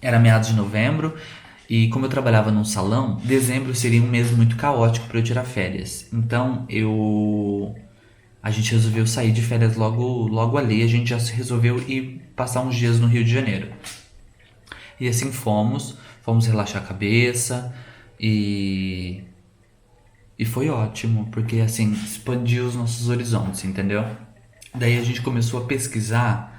Era meados de novembro e como eu trabalhava num salão, dezembro seria um mês muito caótico para eu tirar férias. Então a gente resolveu sair de férias logo ali. A gente já se resolveu ir passar uns dias no Rio de Janeiro. E assim fomos relaxar a cabeça e e foi ótimo, porque assim expandiu os nossos horizontes, entendeu? Daí a gente começou a pesquisar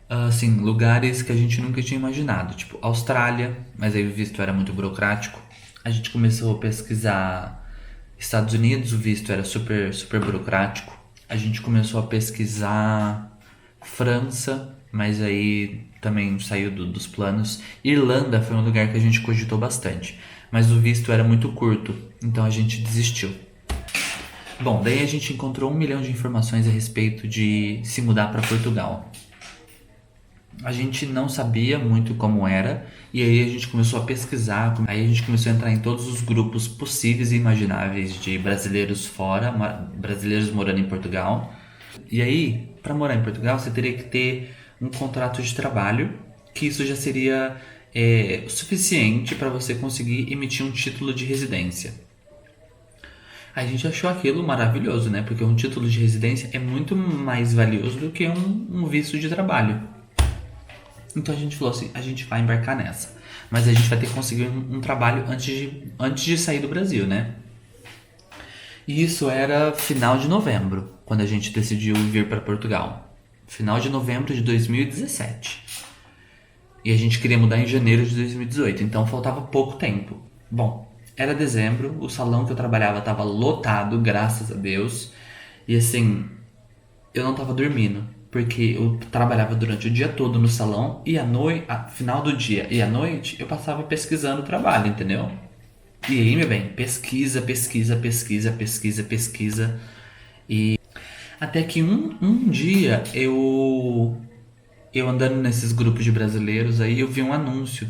assim, lugares que a gente nunca tinha imaginado, tipo Austrália, mas aí o visto era muito burocrático. A gente começou a pesquisar Estados Unidos, o visto era super burocrático. A gente começou a pesquisar França, mas aí também saiu dos planos. Irlanda foi um lugar que a gente cogitou bastante, mas o visto era muito curto, então a gente desistiu. Bom, daí a gente encontrou 1 milhão de informações a respeito de se mudar para Portugal. A gente não sabia muito como era, e aí a gente começou a pesquisar, aí a gente começou a entrar em todos os grupos possíveis e imagináveis de brasileiros fora, brasileiros morando em Portugal. E aí, para morar em Portugal, você teria que ter um contrato de trabalho, que isso já seria o suficiente para você conseguir emitir um título de residência. A gente achou aquilo maravilhoso, né? Porque um título de residência é muito mais valioso do que um visto de trabalho. Então a gente falou assim, a gente vai embarcar nessa. Mas a gente vai ter que conseguir um trabalho antes de sair do Brasil, né? E isso era final de novembro, quando a gente decidiu vir para Portugal. Final de novembro de 2017. E a gente queria mudar em janeiro de 2018, então faltava pouco tempo. Bom, era dezembro, o salão que eu trabalhava estava lotado, graças a Deus. E assim, eu não tava dormindo, porque eu trabalhava durante o dia todo no salão e à noite, final do dia e à noite, eu passava pesquisando o trabalho, entendeu? E aí, meu bem, pesquisa. E até que um dia eu andando nesses grupos de brasileiros aí, eu vi um anúncio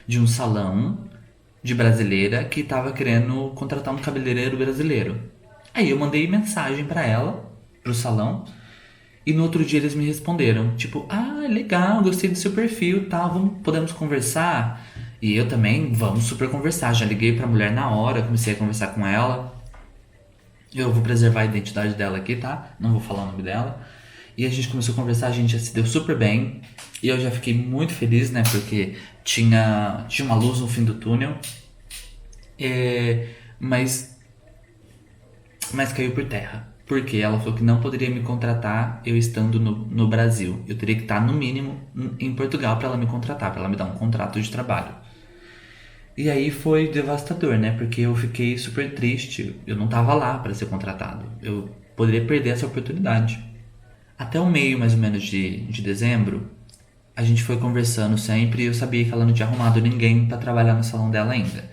de um salão de brasileira que tava querendo contratar um cabeleireiro brasileiro. Aí eu mandei mensagem pra ela, pro salão, e no outro dia eles me responderam, tipo, ah, legal, gostei do seu perfil, tal, podemos conversar? E eu também, vamos super conversar. Já liguei pra mulher na hora, comecei a conversar com ela. Eu vou preservar a identidade dela aqui, tá? Não vou falar o nome dela. E a gente começou a conversar, a gente já se deu super bem. E eu já fiquei muito feliz, né? Porque tinha uma luz no fim do túnel. É, mas mas caiu por terra. Porque ela falou que não poderia me contratar eu estando no Brasil. Eu teria que estar, no mínimo, em Portugal para ela me contratar, para ela me dar um contrato de trabalho. E aí foi devastador, né? Porque eu fiquei super triste. Eu não tava lá para ser contratado. Eu poderia perder essa oportunidade. Até o meio, mais ou menos, de dezembro, a gente foi conversando sempre e eu sabia que ela não tinha arrumado ninguém para trabalhar no salão dela ainda.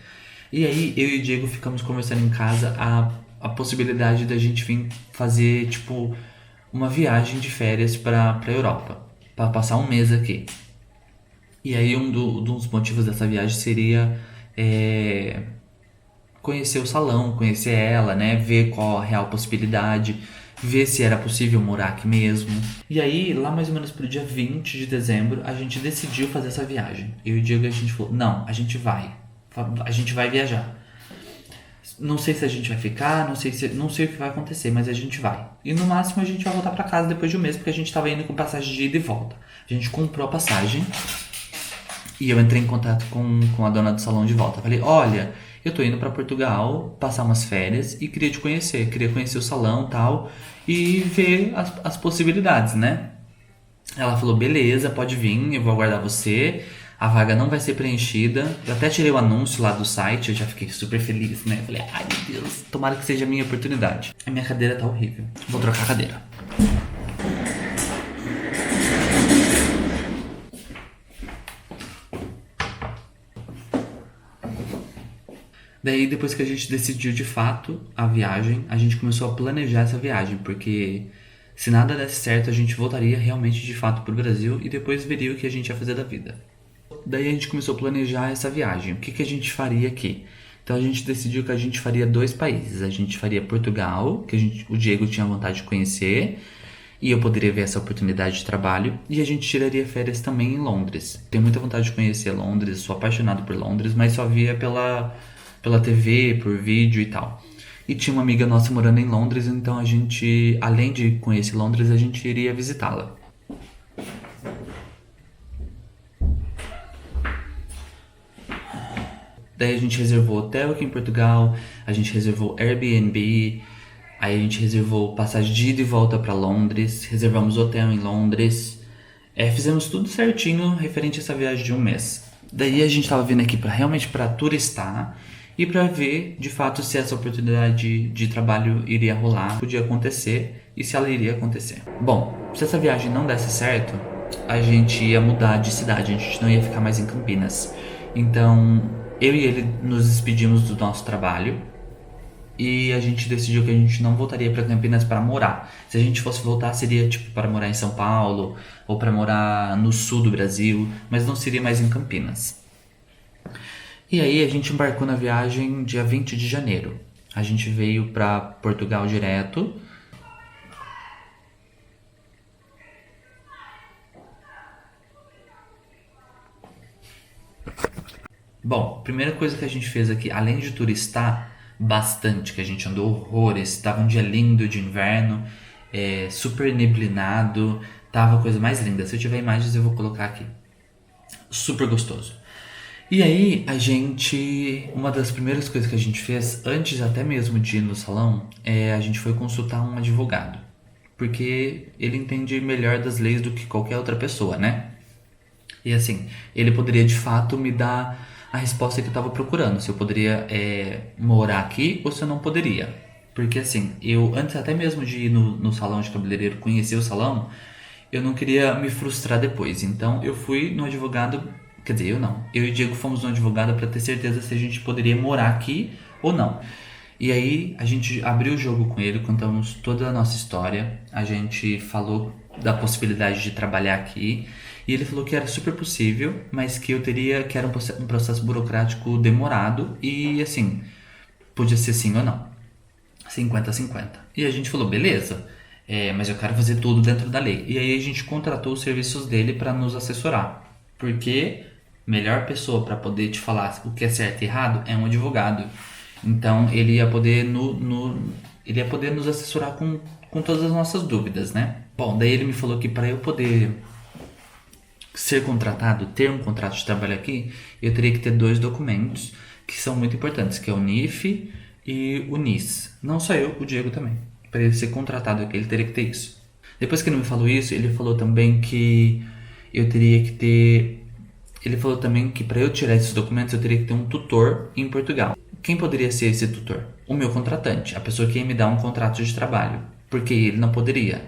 E aí eu e o Diego ficamos conversando em casa a possibilidade da gente vir fazer, tipo, uma viagem de férias pra Europa, para passar um mês aqui. E aí dos motivos dessa viagem seria é, conhecer o salão, conhecer ela, né? Ver qual a real possibilidade, ver se era possível morar aqui mesmo. E aí, lá mais ou menos pro dia 20 de dezembro, a gente decidiu fazer essa viagem. Eu e o Diego, a gente falou, não, a gente vai. A gente vai viajar. Não sei se a gente vai ficar, não sei o que vai acontecer, mas a gente vai. E no máximo a gente vai voltar pra casa depois de um mês, porque a gente tava indo com passagem de ida e volta. A gente comprou a passagem e eu entrei em contato com a dona do salão de volta. Falei, olha, eu tô indo pra Portugal passar umas férias e queria conhecer o salão e tal, e ver as possibilidades, né? Ela falou, beleza, pode vir, eu vou aguardar você. A vaga não vai ser preenchida. Eu até tirei o anúncio lá do site, eu já fiquei super feliz, né? Falei, ai meu Deus, tomara que seja a minha oportunidade. A minha cadeira tá horrível. Vou trocar a cadeira. Daí, depois que a gente decidiu de fato a viagem, a gente começou a planejar essa viagem, porque se nada desse certo, a gente voltaria realmente de fato pro Brasil e depois veria o que a gente ia fazer da vida. Daí a gente começou a planejar essa viagem. O que a gente faria aqui? Então a gente decidiu que a gente faria dois países. A gente faria Portugal, que o Diego tinha vontade de conhecer, e eu poderia ver essa oportunidade de trabalho, e a gente tiraria férias também em Londres. Tenho muita vontade de conhecer Londres, sou apaixonado por Londres, mas só via pela TV, por vídeo e tal. E tinha uma amiga nossa morando em Londres, então a gente, além de conhecer Londres, a gente iria visitá-la. Daí a gente reservou hotel aqui em Portugal, a gente reservou Airbnb, aí a gente reservou passagem de ida e volta para Londres, reservamos hotel em Londres, fizemos tudo certinho referente a essa viagem de um mês. Daí a gente tava vindo aqui realmente para turistar e para ver de fato se essa oportunidade de trabalho iria rolar, podia acontecer e se ela iria acontecer. Bom, se essa viagem não desse certo, a gente ia mudar de cidade, a gente não ia ficar mais em Campinas. Então, eu e ele nos despedimos do nosso trabalho e a gente decidiu que a gente não voltaria para Campinas para morar. Se a gente fosse voltar, seria tipo para morar em São Paulo ou para morar no sul do Brasil, mas não seria mais em Campinas. E aí a gente embarcou na viagem dia 20 de janeiro. A gente veio para Portugal direto. Bom, primeira coisa que a gente fez aqui, além de turistar bastante, que a gente andou horrores, tava um dia lindo de inverno, super neblinado, tava a coisa mais linda. Se eu tiver imagens eu vou colocar aqui. Super gostoso. E aí uma das primeiras coisas que a gente fez, antes até mesmo de ir no salão, a gente foi consultar um advogado. Porque ele entende melhor das leis do que qualquer outra pessoa, né? E assim, ele poderia de fato me dar a resposta que eu estava procurando, se eu poderia morar aqui ou se eu não poderia. Porque assim, eu antes até mesmo de ir no salão de cabeleireiro, conhecer o salão, eu não queria me frustrar depois. Então eu fui no advogado, quer dizer, eu não. Eu e o Diego fomos no advogado para ter certeza se a gente poderia morar aqui ou não. E aí a gente abriu o jogo com ele, contamos toda a nossa história, a gente falou da possibilidade de trabalhar aqui e ele falou que era super possível, mas que que era um processo burocrático demorado e assim, podia ser sim ou não, 50-50. E a gente falou, beleza, mas eu quero fazer tudo dentro da lei. E aí a gente contratou os serviços dele para nos assessorar, porque melhor pessoa para poder te falar o que é certo e errado é um advogado. Então ele ia poder ele ia poder nos assessorar com todas as nossas dúvidas, né? Bom, daí ele me falou que para eu poder ser contratado, ter um contrato de trabalho aqui, eu teria que ter dois documentos que são muito importantes, que é o NIF e o NIS. Não só eu, o Diego também. Para ele ser contratado aqui, ele teria que ter isso. Depois que ele me falou isso, ele falou também que eu teria que ter... Ele falou também que para eu tirar esses documentos, eu teria que ter um tutor em Portugal. Quem poderia ser esse tutor? O meu contratante, a pessoa que ia me dar um contrato de trabalho. Porque ele não poderia.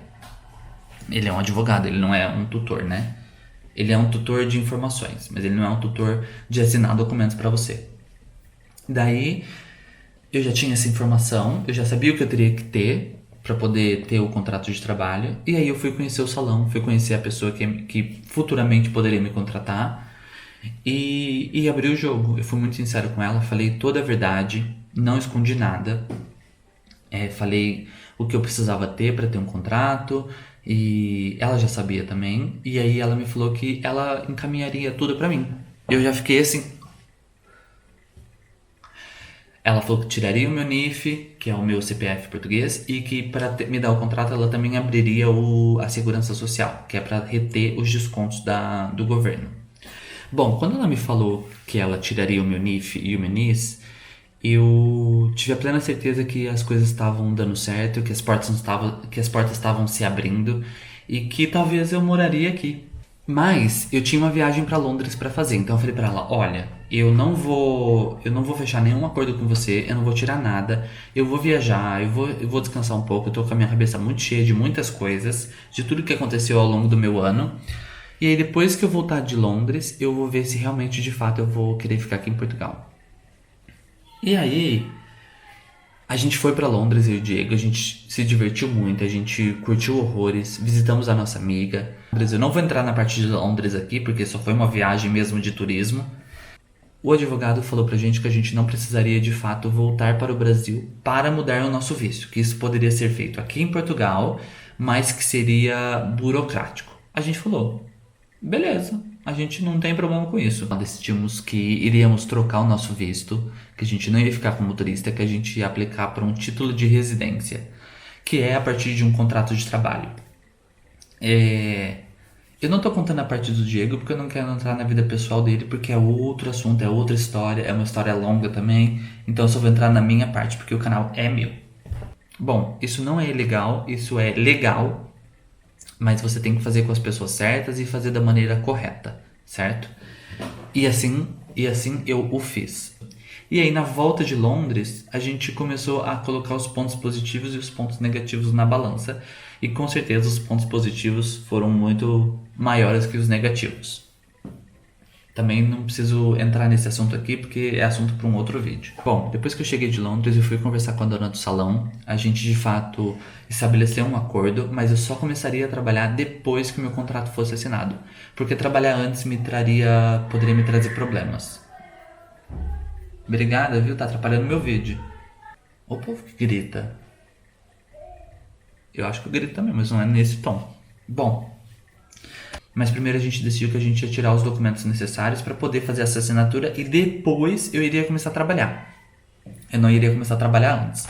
Ele é um advogado, ele não é um tutor, né? Ele é um tutor de informações, mas ele não é um tutor de assinar documentos para você. Daí, eu já tinha essa informação, eu já sabia o que eu teria que ter para poder ter o contrato de trabalho. E aí eu fui conhecer o salão, fui conhecer a pessoa que futuramente poderia me contratar. E abri o jogo. Eu fui muito sincero com ela, falei toda a verdade, não escondi nada. Falei o que eu precisava ter para ter um contrato e ela já sabia também. E aí ela me falou que ela encaminharia tudo para mim. Eu já fiquei assim. Ela falou que tiraria o meu NIF, que é o meu CPF português, e que para me dar o contrato ela também abriria a segurança social, que é para reter os descontos do governo. Bom, quando ela me falou que ela tiraria o meu NIF e o meu NIS, eu tive a plena certeza que as coisas estavam dando certo, que as portas estavam se abrindo e que talvez eu moraria aqui. Mas eu tinha uma viagem para Londres para fazer, então eu falei para ela, olha, eu não vou fechar nenhum acordo com você, eu não vou tirar nada, eu vou viajar, eu vou descansar um pouco, eu tô com a minha cabeça muito cheia de muitas coisas, de tudo que aconteceu ao longo do meu ano. E aí depois que eu voltar de Londres, eu vou ver se realmente de fato eu vou querer ficar aqui em Portugal. E aí a gente foi pra Londres, eu e o Diego, a gente se divertiu muito, a gente curtiu horrores, visitamos a nossa amiga. Eu não vou entrar na parte de Londres aqui, porque só foi uma viagem mesmo de turismo. O advogado falou pra gente que a gente não precisaria de fato voltar para o Brasil para mudar o nosso visto, que isso poderia ser feito aqui em Portugal, mas que seria burocrático. A gente falou, beleza, a gente não tem problema com isso. Nós decidimos que iríamos trocar o nosso visto, que a gente não ia ficar como turista, que a gente ia aplicar para um título de residência, que é a partir de um contrato de trabalho. Eu não tô contando a parte do Diego porque eu não quero entrar na vida pessoal dele, porque é outro assunto, é outra história, é uma história longa também. Então eu só vou entrar na minha parte porque o canal é meu. Bom, isso não é ilegal, isso é legal, mas você tem que fazer com as pessoas certas e fazer da maneira correta, certo? E assim eu o fiz. E aí na volta de Londres, a gente começou a colocar os pontos positivos e os pontos negativos na balança. E com certeza os pontos positivos foram muito maiores que os negativos. Também não preciso entrar nesse assunto aqui porque é assunto para um outro vídeo. Bom, depois que eu cheguei de Londres, eu fui conversar com a dona do salão. A gente de fato estabeleceu um acordo, mas eu só começaria a trabalhar depois que o meu contrato fosse assinado, porque trabalhar antes poderia me trazer problemas. Obrigada, viu? Tá atrapalhando meu vídeo. O povo que grita. Eu acho que eu grito também, mas não é nesse tom. Bom, mas primeiro a gente decidiu que a gente ia tirar os documentos necessários para poder fazer essa assinatura e depois eu iria começar a trabalhar. Eu não iria começar a trabalhar antes.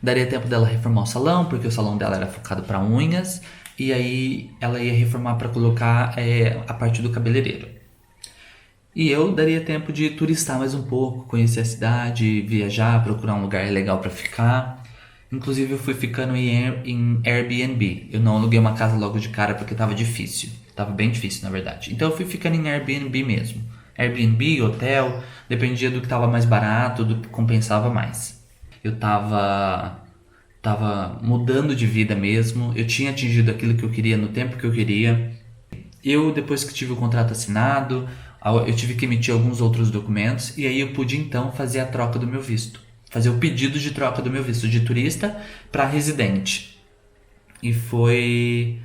Daria tempo dela reformar o salão, porque o salão dela era focado para unhas, e aí ela ia reformar para colocar a parte do cabeleireiro. E eu daria tempo de turistar mais um pouco, conhecer a cidade, viajar, procurar um lugar legal para ficar. Inclusive eu fui ficando em Airbnb. Eu não aluguei uma casa logo de cara porque tava difícil. Tava bem difícil, na verdade. Então eu fui ficando em Airbnb mesmo. Airbnb, hotel, dependia do que tava mais barato, do que compensava mais. Eu tava mudando de vida mesmo. Eu tinha atingido aquilo que eu queria no tempo que eu queria. Depois que tive o contrato assinado, eu tive que emitir alguns outros documentos e aí eu pude então fazer a troca do meu visto. Fazer o pedido de troca do meu visto de turista para residente. E foi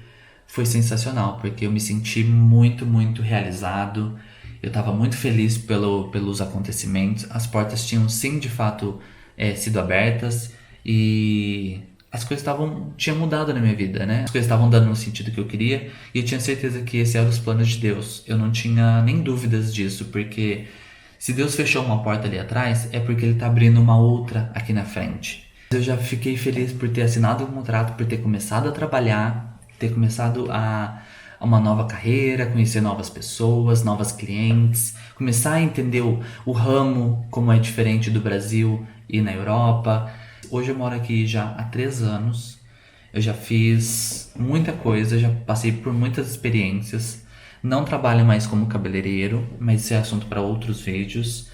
sensacional, porque eu me senti muito, muito realizado. Eu estava muito feliz pelos acontecimentos. As portas tinham sim, de fato, sido abertas e as coisas tinham mudado na minha vida, né? As coisas estavam dando no sentido que eu queria e eu tinha certeza que esse era os planos de Deus. Eu não tinha nem dúvidas disso, porque se Deus fechou uma porta ali atrás, é porque Ele está abrindo uma outra aqui na frente. Eu já fiquei feliz por ter assinado o contrato, por ter começado a trabalhar, ter começado a uma nova carreira, conhecer novas pessoas, novos clientes, começar a entender o ramo, como é diferente do Brasil e na Europa. Hoje eu moro aqui já há 3 anos, eu já fiz muita coisa, já passei por muitas experiências. Não trabalho mais como cabeleireiro, mas isso é assunto para outros vídeos.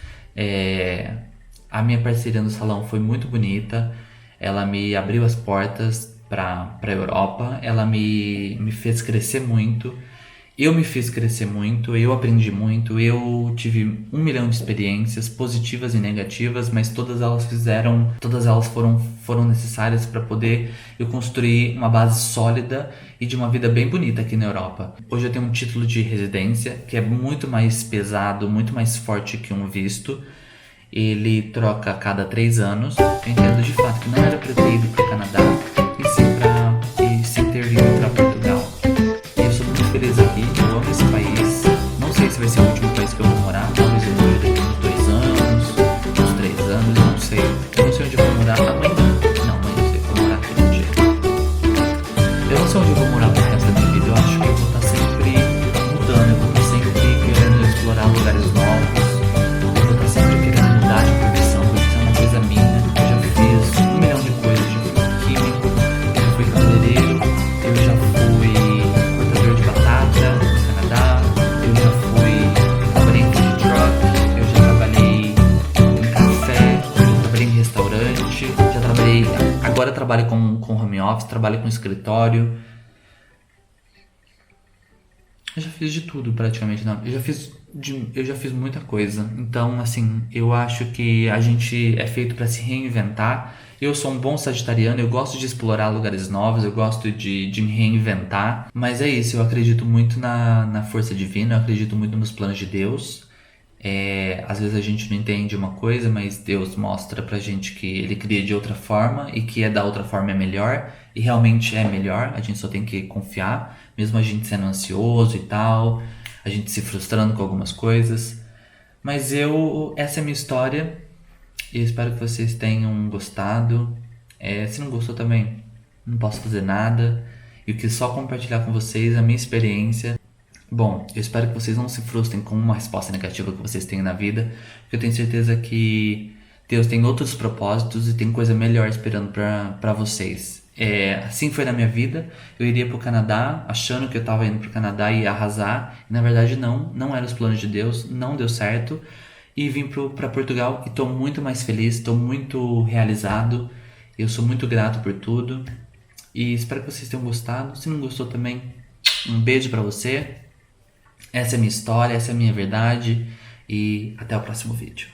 A minha parceria no salão foi muito bonita. Ela me abriu as portas para a Europa. Ela me fez crescer muito. Eu me fiz crescer muito, eu aprendi muito, eu tive 1 milhão de experiências positivas e negativas, mas todas elas foram necessárias para poder eu construir uma base sólida e de uma vida bem bonita aqui na Europa. Hoje eu tenho um título de residência que é muito mais pesado, muito mais forte que um visto. Ele troca a cada 3 anos. Eu entendo de fato que não era para ter ido para o Canadá e sim ter vindo para Portugal. Eu sou muito feliz aqui, eu amo esse país. Não sei se vai ser o último país que eu vou morar. Talvez eu more daqui uns 2 anos, uns 3 anos, não sei. Eu não sei onde eu vou morar amanhã. Não, amanhã eu sei, eu vou morar aquele dia. Eu não sei onde eu vou morar pro resto da minha vida. Eu acho que eu vou estar sempre mudando, eu vou estar sempre querendo explorar lugares novos. Eu vou estar sempre querendo mudar de profissão, porque isso é uma coisa minha. Eu já fiz 1 milhão de coisas. Já fui químico, eu já fui cabeleireiro, eu já fui cortador de batata no Canadá, eu já fui trabalhei em food truck, eu já trabalhei em café, eu já trabalhei em restaurante, agora eu trabalho com home office, trabalho com escritório. Eu já fiz de tudo praticamente, não. Eu já fiz muita coisa. Então, assim, eu acho que a gente é feito para se reinventar. Eu sou um bom sagitariano, eu gosto de explorar lugares novos, eu gosto de me reinventar. Mas é isso, eu acredito muito na força divina, eu acredito muito nos planos de Deus. Às vezes a gente não entende uma coisa, mas Deus mostra pra gente que Ele cria de outra forma e que da outra forma é melhor, e realmente é melhor, a gente só tem que confiar, mesmo a gente sendo ansioso e tal, a gente se frustrando com algumas coisas. Mas essa é a minha história e eu espero que vocês tenham gostado. Se não gostou também, não posso fazer nada. Eu quis só compartilhar com vocês a minha experiência. Bom, eu espero que vocês não se frustrem com uma resposta negativa que vocês têm na vida, porque eu tenho certeza que Deus tem outros propósitos e tem coisa melhor esperando pra vocês. Assim foi na minha vida. Eu iria pro Canadá, achando que eu tava indo pro Canadá e ia arrasar, e na verdade não eram os planos de Deus, não deu certo. E vim pra Portugal e tô muito mais feliz, tô muito realizado. Eu sou muito grato por tudo e espero que vocês tenham gostado. Se não gostou também, um beijo pra você. Essa é a minha história, essa é a minha verdade e até o próximo vídeo.